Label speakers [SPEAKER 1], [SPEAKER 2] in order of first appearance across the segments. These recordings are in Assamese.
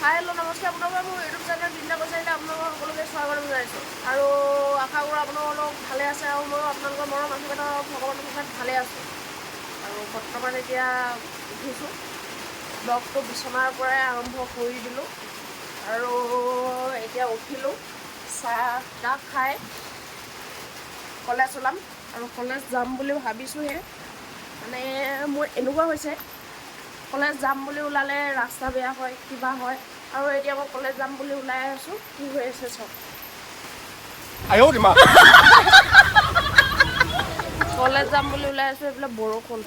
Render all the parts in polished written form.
[SPEAKER 1] হাই হেল্ল' নমস্কাৰ আপোনালোকৰ মোৰ ইউটিউব চেনেল বিন্দা বজাইলে আপোনালোকৰ সকলোকে স্বাগতম জনাইছোঁ আৰু আশা কৰোঁ আপোনালোক ভালে আছে আৰু ময়ো আপোনালোকৰ মৰম আশীৰ্বাদ ভগৱানৰ কৃপাত ভালে আছোঁ আৰু বৰ্তমান এতিয়া উঠিছোঁ ব্লগটো বিচনাৰ পৰাই আৰম্ভ কৰি দিলোঁ আৰু এতিয়া উঠিলোঁ চাহ খাই কলেজ ওলাম আৰু কলেজ যাম বুলি ভাবিছোঁহে মানে মোৰ এনেকুৱা হৈছে কলেজ যাম বুলি ওলালে ৰাস্তা বেয়া হয় কিবা হয় আৰু এতিয়া মই কলেজ যাম বুলি ওলাই আছোঁ কি হৈ আছে চব কলেজ যাম বুলি ওলাই আছোঁ এইফালে বৰষুণ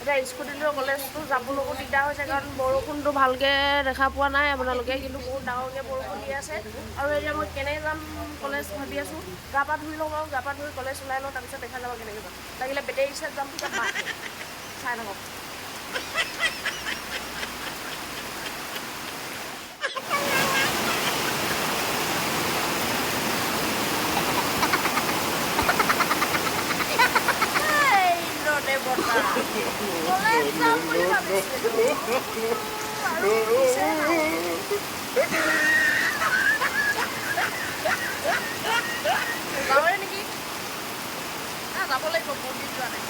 [SPEAKER 1] এতিয়া স্কুটিলৈ কলেজটো যাবলৈকো দিগদাৰ হৈছে কাৰণ বৰষুণটো ভালকৈ দেখা পোৱা নাই আপোনালোকে কিন্তু বহুত ডাঙৰকৈ বৰষুণ দি আছে আৰু এতিয়া মই কেনেকৈ যাম কলেজ ভাবি আছোঁ গা পা ধুই লওঁ আৰু গা পা ধুই কলেজ ওলাই লওঁ তাৰপিছত দেখা যাব কেনেকৈ যাম লাগিলে বেটেৰী ৰিক্সাত যাম পিছত চাই থাকক নেকি যাব লাগিব বহুত দিন যোৱা নাই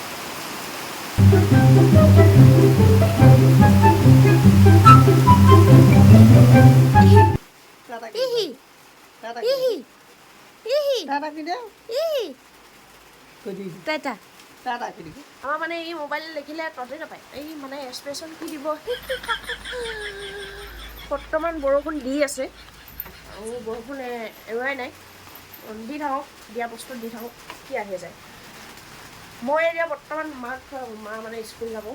[SPEAKER 1] আমাৰ মানে এই মোবাইল দেখিলে ততেই নাপায় এই মানে এক্সপ্ৰেশ্যন কি দিব বৰ্তমান বৰষুণ দি আছে আৰু বৰষুণ এৰুৱাই নাই দি থাকক দিয়া বস্তু দি থাকক কি আহি যায় মই এতিয়া বৰ্তমান মাক মা মানে স্কুল যাব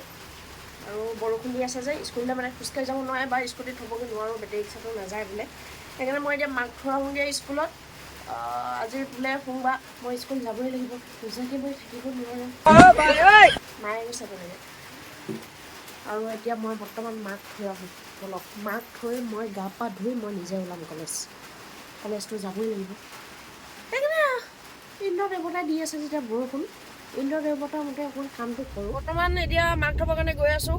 [SPEAKER 1] আৰু বৰষুণ দি আছে যে স্কুললৈ মানে খোজকাঢ়ি যাব নোৱাৰে বা স্কুটিত থ'বগৈ নোৱাৰোঁ বেটেৰী ৰিক্সাটো নাযায় বোলে সেইকাৰণে মই এতিয়া মাক থোৱাওঁগৈ স্কুলত আজি বোলে সোমবাৰ মই স্কুল যাবই লাগিব নোযোৱাকৈ মই থাকিব নোৱাৰোঁ মায়ে গৈছে তেনেকৈ আৰু এতিয়া মই বৰ্তমান মাক থৈ আহোঁ বলক মাক থৈ মই গা পা ধুই মই নিজে ওলাম কলেজটো যাবই লাগিব সেইকাৰণে ইন্দ্ৰ দেৱতা দি আছে যেতিয়া বৰষুণ ইন্দ্ৰ দেৱতাৰ মতে অকণমান কামটো কৰোঁ বৰ্তমান এতিয়া মাক থ'বৰ কাৰণে গৈ আছোঁ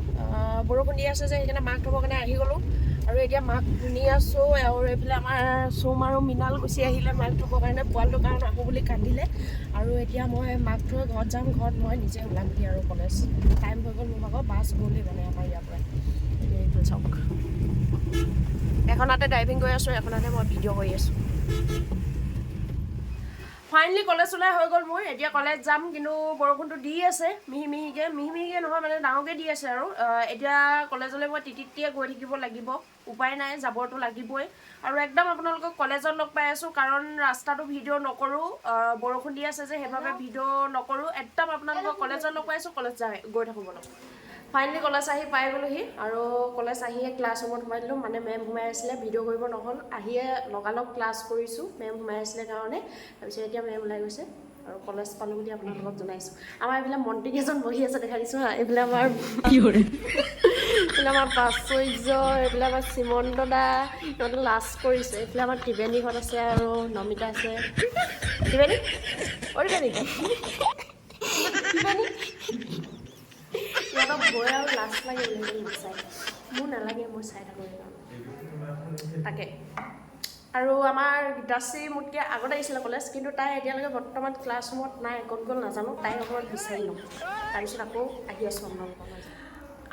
[SPEAKER 1] বৰষুণ দি আছে যে সেইকাৰণে মাক থ'বৰ কাৰণে আহি গ'লোঁ আৰু এতিয়া মাক শুনি আছোঁ আৰু এইফালে আমাৰ চুম আৰু মৃণাল গুচি আহিলে মাক থ'বৰ কাৰণে পোৱালিটোৰ কাৰণে আহোঁ বুলি কান্দিলে আৰু এতিয়া মই মাক থৈ ঘৰত যাম ঘৰত মই নিজে ওলামগৈ আৰু কলেজ টাইম হৈ গ'ল মোৰ ভাগৰ বাছ গ'লেই মানে আমাৰ ইয়াৰ পৰা এইফালে চাওক এখনতে ড্ৰাইভিং কৰি আছোঁ এখনতে মই ভিডিঅ' কৰি আছোঁ ফাইনেলি কলেজ ওলাই হৈ গ'ল মোৰ এতিয়া কলেজ যাম কিন্তু বৰষুণটো দি আছে মিহি মিহিকৈ নহয় মানে ডাঙৰকৈ দি আছে আৰু এতিয়া কলেজলৈ মই তিতিয়ে গৈ থাকিব লাগিব উপায় নাই যাবতো লাগিবই আৰু একদম আপোনালোকক কলেজত লগ পাই আছোঁ কাৰণ ৰাস্তাটো ভিডিঅ' নকৰোঁ বৰষুণ দি আছে যে সেইবাবে ভিডিঅ' নকৰোঁ একদম আপোনালোকক কলেজত লগ পাই আছোঁ কলেজ গৈ থাকোঁ বলক ফাইনেলি কলেজ আহি পাই গ'লোহি আৰু কলেজ আহিয়ে ক্লাছ ৰুমত সোমাই দিলোঁ মানে মেম সোমাই আছিলে ভিডিঅ' কৰিব নহ'ল আহিয়ে লগালগ ক্লাছ কৰিছোঁ মেম সোমাই আছিলে কাৰণে তাৰপিছত এতিয়া মেম ওলাই গৈছে আৰু কলেজ পালোঁ বুলি আপোনালোকক জনাইছোঁ আমাৰ এইফালে মন্ত্ৰী কেইজন বহি আছে দেখা দিছোঁ হা এইফালে আমাৰ এইফালে আমাৰ প্ৰাচুৰ্য এইফালে আমাৰ শ্ৰীমন্ত দা সিহঁতে লাজ কৰিছে এইফালে আমাৰ ত্ৰিবেণীহঁত আছে আৰু নমিতা আছে ত্ৰিবেণী সিহঁতক গৈ আৰু লাজ লাগে বুলি নাচায় মোৰ নালাগে মই চাই থাকোঁ তাকে আৰু আমাৰ গীতাশ্ৰী মোতকৈ আগত আহিছিলে কলেজ কিন্তু তাই এতিয়ালৈকে বৰ্তমান ক্লাছ ৰুমত নাই ক'ত গ'ল নাজানো তাইক অকণমান বিচাৰি লওঁ তাৰপিছত আকৌ আহি আছোঁ আপোনালোকৰ মাজত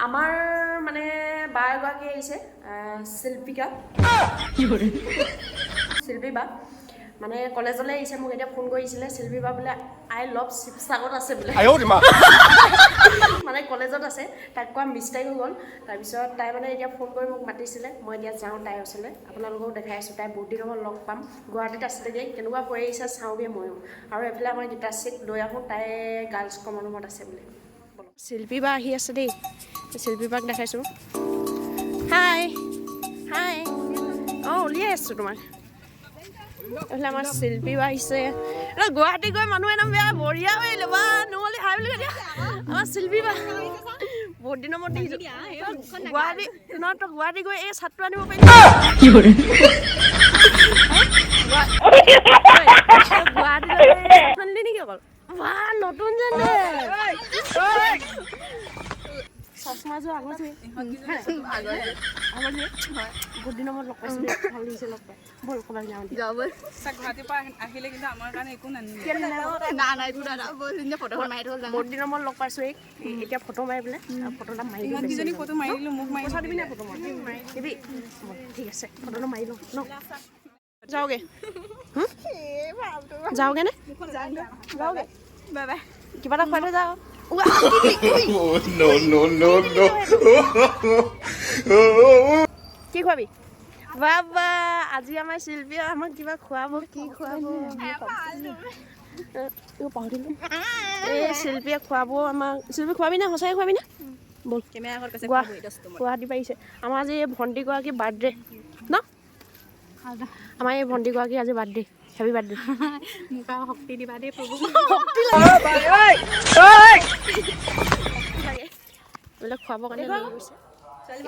[SPEAKER 1] আমাৰ মানে বা এগৰাকী আহিছে শিল্পী বা মানে কলেজলৈ আহিছে মোক এতিয়া ফোন কৰিছিলে শিল্পী বা বোলে আই লভ শিৱসাগৰত আছে বোলে মানে কলেজত আছে তাইক কোৱা মিষ্টেক হৈ গ'ল তাৰপিছত তাই মানে এতিয়া ফোন কৰি মোক মাতিছিলে মই এতিয়া যাওঁ তাইৰ ওচৰলৈ আপোনালোকেও দেখাই আছোঁ তাই বহুত দিনৰ লগ পাম গুৱাহাটীত আছিলেগৈ কেনেকুৱা হৈ আহিছে চাওঁগৈ ময়ো আৰু এইফালে আমাৰ গীতাশ্ৰীক লৈ আহোঁ তাই গাৰ্লছ কমন ৰুমত আছে বুলি শিল্পী বা আহি আছে দেই শিল্পী বাক দেখাইছোঁ হাই অঁ উলিয়াই আছোঁ তোমাক এইফালে আমাৰ শিল্পী বা আহিছে গুৱাহাটী গৈ মানুহ একদম বেয়া বঢ়িয়া কৰিলে বা নহ'লে হাই বুলি কৈ দিয়া আমাৰ শিল্পী বা বহুত দিনৰ মূৰত দেখিছোঁ গুৱাহাটী নহয় তই গুৱাহাটী গৈ এই ছাত্ৰ আনিব পাৰিবি গুৱাহাটী নেকি অকল বা নতুন যেন চশমাযোৰ আগৰ যে বহুত দিনৰ মূৰত লগ পাইছোঁ ভাল লাগিছে লগ পাই ব'ল ক'ৰবাত যাওঁ
[SPEAKER 2] গুৱাহাটীৰ পৰা আহিলে কিন্তু আমাৰ কাৰণে একো নানিলে
[SPEAKER 1] বহুত দিনৰ মূৰত লগ পাইছোঁ এতিয়া ফটো মাৰি পেলাই ফটো এটা মাৰি
[SPEAKER 2] ইহঁতকেইজনী ফটো মাৰিলোঁ মোক মাৰি
[SPEAKER 1] পইচা দিবি নাই ফটো মাৰি দিবি ঠিক আছে ফটোটো মাৰি লওঁ ন যাওঁগে যাওঁগে নে যাওঁগে
[SPEAKER 2] বাই বাই
[SPEAKER 1] কিবা এটা খুৱাই থৈ যাওঁ কি খুৱাবি বাবা আজি আমাৰ শিল্পীয়ে আমাক কিবা খুৱাব কি খুৱাব পাহৰিলোঁ এই শিল্পীয়ে খুৱাব আমাক শিল্পী খুৱাবি নে সঁচাকৈ খুৱাবি নে ব'ল গুৱাহাটী পাৰিছে আমাৰ আজি এই ভণ্টিগৰাকী বাৰ্থডে ন আমাৰ এই ভণ্টিগৰাকী আজি বাৰ্থডে হেপী বাৰ্থডে
[SPEAKER 2] মোক আৰু শক্তি দিবা দেই প্ৰভু
[SPEAKER 1] এইবিলাক খুৱাবৰ কাৰণে লৈ গৈছে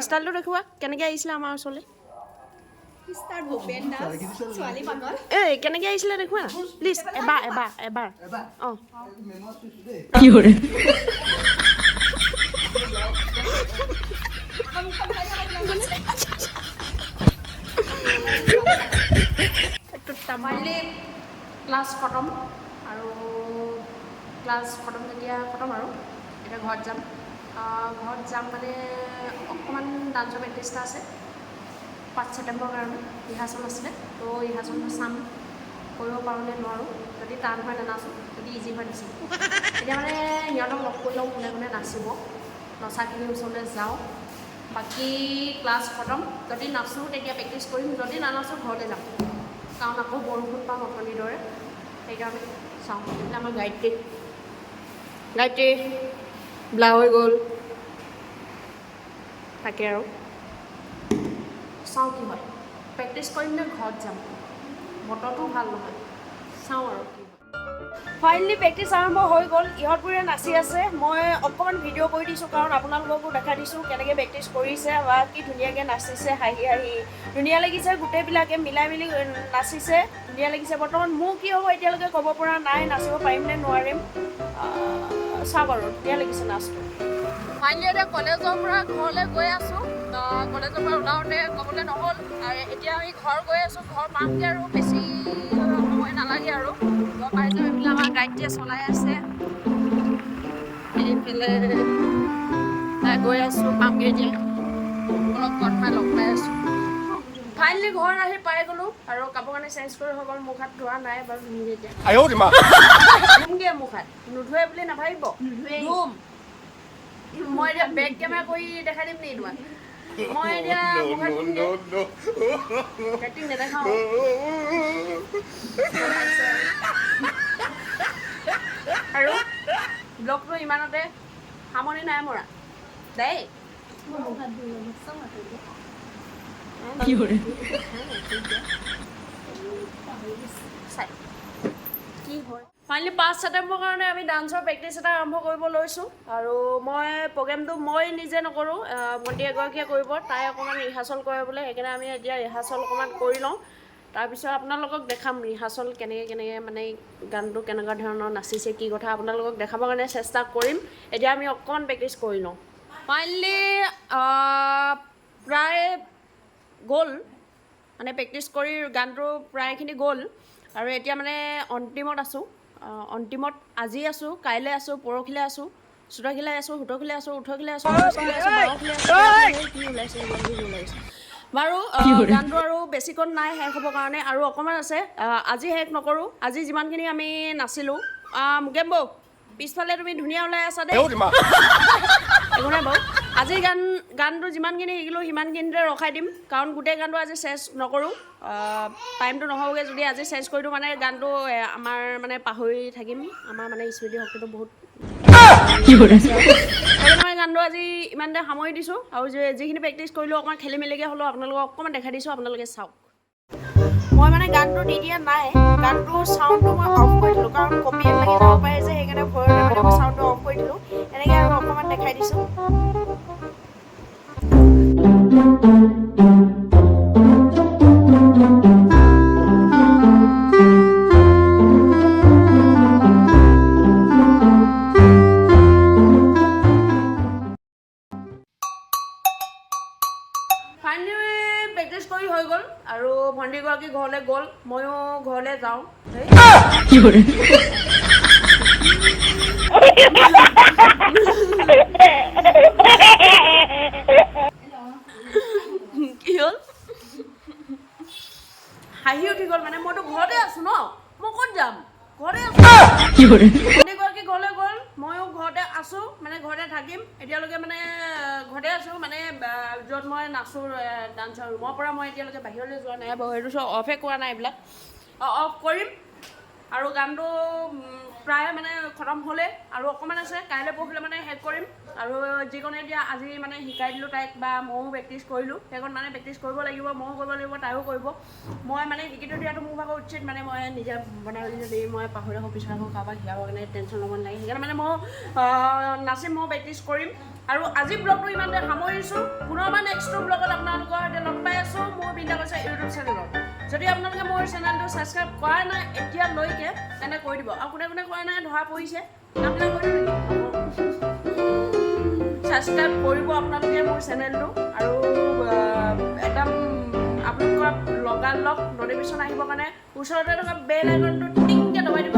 [SPEAKER 1] ষ্টাইলটো দেখুওৱা কেনেকৈ আহিছিলে আমাৰ ওচৰলৈ এই কেনেকৈ আহিছিলে দেখুওৱা প্লিজ এবাৰ অঁ
[SPEAKER 3] কি কৰে
[SPEAKER 1] তামাইলে ক্লাছ খতম আৰু ক্লাছ খতম যেতিয়া খতম আৰু এতিয়া ঘৰত যাম মানে অকণমান ডান্সৰ প্ৰেক্টিছ এটা আছে 5 ছেপ্টেম্বৰৰ কাৰণে ৰিহাৰ্চেল আছিলে তো ৰিহাৰ্চেলটো চাম কৰিব পাৰোঁ নে নোৱাৰোঁ যদি টান হয় নানাচোঁ যদি ইজি হয় নাচিম এতিয়া মানে সিহঁতক লগ কৰি লওঁ কোনে কোনে নাচিব নচাখিনিৰ ওচৰলৈ যাওঁ বাকী ক্লাছ খতম যদি নাচোঁ তেতিয়া প্ৰেক্টিছ কৰিম যদি নানাচোঁ ঘৰলৈ যাম কাৰণ আকৌ বৰষুণ পাম অথনিৰ দৰে সেইকাৰণে চাওঁ তেতিয়া আমাৰ গায়ত্ৰী ব্লা হৈ গ'ল তাকে আৰু চাওঁ কি হয় প্ৰেক্টিছ কৰিম নে ঘৰত যাম বতৰটো ভাল নহয় চাওঁ আৰু কি হয় ফাইনেলি প্ৰেক্টিছ আৰম্ভ হৈ গ'ল ইহঁতবোৰে নাচি আছে মই অকণমান ভিডিঅ' কৰি দিছোঁ কাৰণ আপোনালোককো দেখাই দিছোঁ কেনেকৈ প্ৰেক্টিছ কৰিছে বা কি ধুনীয়াকৈ নাচিছে হাঁহি ধুনীয়া লাগিছে গোটেইবিলাকে মিলাই মিলি নাচিছে ধুনীয়া লাগিছে বৰ্তমান মোৰ কি হ'ব এতিয়ালৈকে ক'ব পৰা নাই নাচিব পাৰিম নে নোৱাৰিম চাওক আৰু ধুনীয়া লাগিছে নাচটো ফাইনেলি এতিয়া কলেজৰ পৰা ঘৰলৈ গৈ আছোঁ কলেজৰ পৰা ওলাওঁতে ক'বলৈ নহ'ল আৰু এতিয়া আমি ঘৰ গৈ আছোঁ ঘৰ পামগৈ আৰু বেছি সময় নালাগে আৰু গম পাইছোঁ এইফালে আমাৰ গাড়ীটিয়ে চলাই আছে এইফালে গৈ আছোঁ পামগৈ এতিয়া অলপ কথাই লগ পাই আছোঁ ফাইনেলি ঘৰ আহি পাই গ'লোঁ আৰু কাপোৰ কানি চেঞ্জ কৰি হৈ গ'ল মুখ হাত ধোৱা নাই বাৰু ধুমগৈ এতিয়া ধুমগৈ মুখ হাত নোধোৱে বুলি নাভাবিব ধুম মই এতিয়া বেক কেমেৰা কৰি দেখাই দিম নেকি তোমাক মই এতিয়া মুখ হাত ধুমগৈ এক্টিং নেদেখাওঁ আৰু ব্লগটো ইমানতে সামৰণি নাই মৰা দেই
[SPEAKER 3] কি কৰে
[SPEAKER 1] কি হয় ফাইনেলি 5 ছেপ্টেম্বৰৰ কাৰণে আমি ডান্সৰ প্ৰেক্টিছ এটা আৰম্ভ কৰিব লৈছোঁ আৰু মই প্ৰগ্ৰেমটো মই নিজে নকৰোঁ ভণ্টি এগৰাকীয়ে কৰিব তাই অকণমান ৰিহাৰ্চেল কৰে বোলে সেইকাৰণে আমি এতিয়া ৰিহাৰ্চেল অকণমান কৰি লওঁ তাৰপিছত আপোনালোকক দেখাম ৰিহাৰ্চেল কেনেকৈ মানে গানটো কেনেকুৱা ধৰণৰ নাচিছে কি কথা আপোনালোকক দেখাবৰ কাৰণে চেষ্টা কৰিম এতিয়া আমি অকণমান প্ৰেক্টিছ কৰি লওঁ ফাইনেলি প্ৰায় গ'ল মানে প্ৰেক্টিছ কৰি গানটো প্ৰায়খিনি গ'ল আৰু এতিয়া মানে অন্তিমত আছোঁ অন্তিমত আজি আছোঁ কাইলৈ আছোঁ পৰহিলৈ আছোঁ 14খিলৈ আছোঁ 17খিলৈ আছোঁ 18খিলৈ আছোঁ 19খিলৈ আছোঁ 12খিলৈ আছোঁ কি ওলাইছে বাৰু গানটো আৰু বেছিকণ নাই শেষ হ'বৰ কাৰণে আৰু অকণমান আছে আজি শেষ নকৰোঁ আজি যিমানখিনি আমি নাচিলোঁ মুকেশ বৌ পিছফালে তুমি ধুনীয়া ওলাই আছা দেই একো নাই বাৰু আজি গানটো যিমানখিনি শিকিলোঁ সিমানখিনিতে ৰখাই দিম কাৰণ গোটেই গানটো আজি চেঞ্জ নকৰোঁ টাইমটো নহ'বগৈ যদি আজি চেঞ্জ কৰি দিওঁ মানে গানটো আমাৰ মানে পাহৰি থাকিম আমাৰ মানে স্মৃতি শক্তিটো বহুত সেইকাৰণে মই গানটো আজি ইমানতে সামৰি দিছোঁ আৰু যিখিনি প্ৰেক্টিছ কৰিলোঁ অকণমান খেলি মেলিকৈ হ'লেও আপোনালোকক অকণমান দেখাই দিছোঁ আপোনালোকে চাওক মই মানে গানটো দি দিয়া নাই গানটোৰ চাউণ্ডটো মই অফ কৰি দিলোঁ কাৰণ কপি লাগি যাব পাৰে যে সেইকাৰণে ভয়তে মানে মই চাউণ্ডটো অফ কৰি দিলোঁ এনেকৈ আৰু অকণমান দেখাই দিছোঁ ফাইনেলি প্ৰেক্টিছ কৰি হৈ গ'ল আৰু ভণ্টিগৰাকী ঘৰলৈ গ'ল ময়ো ঘৰলৈ যাওঁ
[SPEAKER 3] কি কৰে
[SPEAKER 1] কি হ'ল হাঁহি উঠি গ'ল মানে মইতো ঘৰতে আছো ন মই ক'ত যাম ঘৰতে আছো
[SPEAKER 3] কি কৰে
[SPEAKER 1] ভণ্টিগৰাকী ঘৰলৈ গ'ল ময়ো ঘৰতে আছোঁ মানে ঘৰতে থাকিম এতিয়ালৈকে মানে ঘৰতে আছোঁ মানে য'ত মই নাচোঁ ডান্সৰ ৰুমৰ পৰা মই এতিয়ালৈকে বাহিৰলৈ যোৱা নাই বাৰু সেইটো চব অফে কৰা নাই এইবিলাক অফ কৰিম আৰু গানটো প্ৰায় মানে খতম হ'লে আৰু অকণমান আছে কাইলৈ পৰহিলৈ মানে শেষ কৰিম আৰু যিকণে এতিয়া আজি মানে শিকাই দিলোঁ তাইক বা ময়ো প্ৰেক্টিছ কৰিলোঁ সেইকণ মানে প্ৰেক্টিছ কৰিব লাগিব ময়ো কৰিব লাগিব তাইও কৰিব মই মানে শিকি থৈ দিয়াটো মোৰ ভাগৰ উচিত মানে মই নিজে বনাই যদি মই পাহৰি ৰাখোঁ পিছৰ ৰাখোঁ কাৰোবাক শিকাব কাৰণে টেনশ্যন ল'ব নালাগে সেইকাৰণে মানে মই নাচিম মই প্ৰেক্টিছ কৰিম আৰু আজি ব্লগটো ইমানতে সামৰিছোঁ পুনৰবাৰ নেক্সটটো ব্লগত আপোনালোকৰ সৈতে লগ পাই আছোঁ মোৰ বিন্দা কৈছে ইউটিউব চেনেলত যদি আপোনালোকে মোৰ চেনেলটো ছাবস্ক্ৰাইব কৰা নাই এতিয়ালৈকে তেনে কৰি দিব আৰু কোনে কোনে কৰা নাই ধৰা পৰিছে আপোনালোকে কৰি দিব ছাবস্ক্ৰাইব কৰিব আপোনালোকে মোৰ চেনেলটো আৰু একদম আপোনালোকৰ লগালগ নটিফিকেশ্যন আহিবৰ কাৰণে ওচৰতে থকা বেল আইকনটো টিংকৈ দবাই দিব